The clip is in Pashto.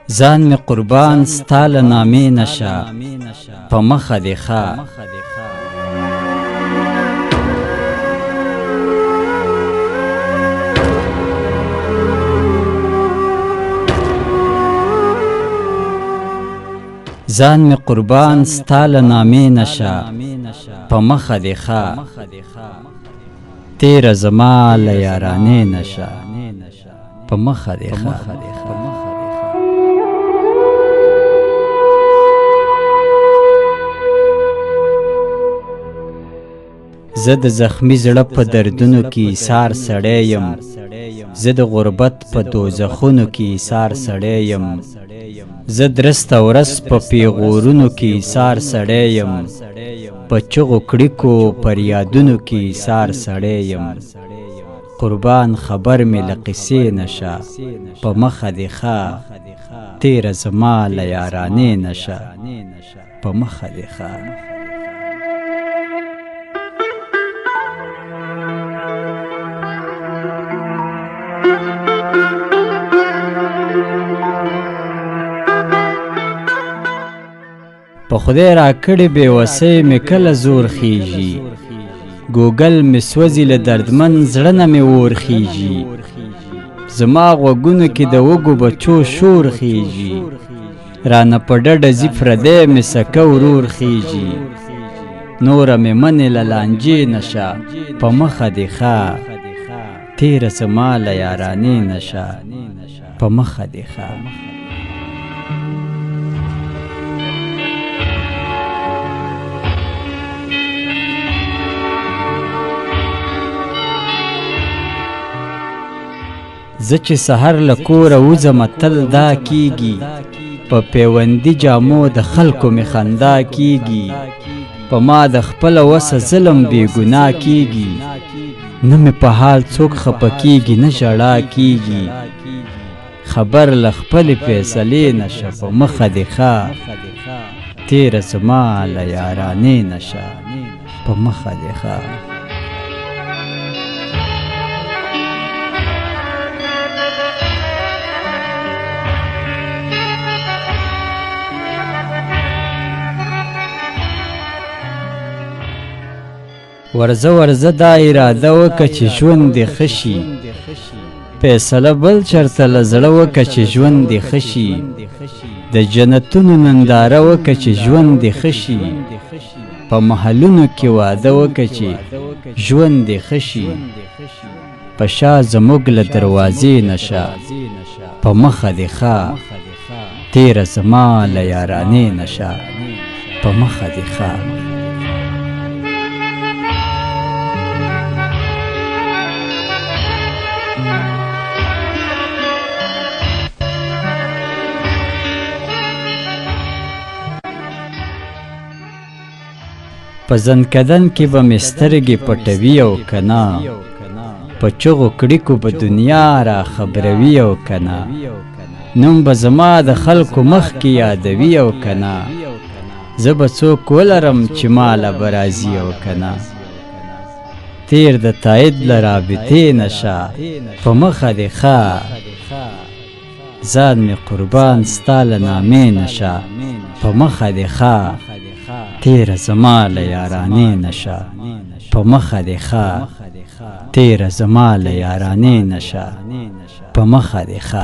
ځان می قربان ستا له نامې نشه، په مخه دې ښه. ځان می قربان ستا له نامې نشه، په مخه دې ښه. تیره زما له یارانې نشه، په مخه دې ښه. زه د زخمی زړه په دردونو کې ایثار سړی یم، زه د غربت په دوزخونو کې ایثار سړی یم، زه درسته ورځ په پیغورونو کې ایثار سړی یم، په چغو کړیکو پر یادونو کې ایثار سړی یم. قربان خبر مې له قصې نشه، په مخه دې ښه. تیره زما له یارانې نشه، په مخه دې ښه. په خدای را کړې بې وسۍ مې کله زور خیږي، ګوګل مې سوځي له دردمن زړه نه مې اور خیږي. زما غوږونو کې د وږو بچو شور خیږي، رانه په ډډه ځي پردی مې سکه ورور خیږي. نوره مې منې له لانجې نشه، په مخه دې ښه. تیره زما له یارانې نشه، په مخه دې ښه. زه چې سحر له کوره وځم تل دا کیږي، په پیوندي جامو د خلکو مې خندا کیږي. په ما د خپله وسه ظلم بې ګناه کیږي، نه مې په حال څوک خفه کیږي نه ژړا کیږي. خبر له خپلې فیصلې نشه، په مخه دې ښه. تیره زما له یارانې نشه، په مخه دې ښه. ورځه ورځه دا اراده وکه چې ژوند دې ښه شي، فیصله بل چرته له زړه وکه چې ژوند دې ښه شي. د جنتونو ننداره وکه چې ژوند دې ښه شي، په محلونو کې واده وکه چې ژوند دې ښه شي. په شا زموږ له دروازې نشه، په مخه دې ښه. تیره زما له یارانې نشه، په مخه دې ښه. په زنکدن کې به مې سترګې پټوي او که نه، په چغو کړیکو به دنیا را خبروي او که نه. نوم به زما د خلکو مخ کې یادوي او که نه، زه به څوک ولرم چې ماله به راځي او که نه. تیر د تایید له رابطې نشه، په مخه دې ښه. ځان مې قربان ستا له نامې نشه، په مخه دې ښه. تیره زما له یارانې نشه، په مخه دې ښه. تیره زما له یارانې نشه، په مخه دې ښه.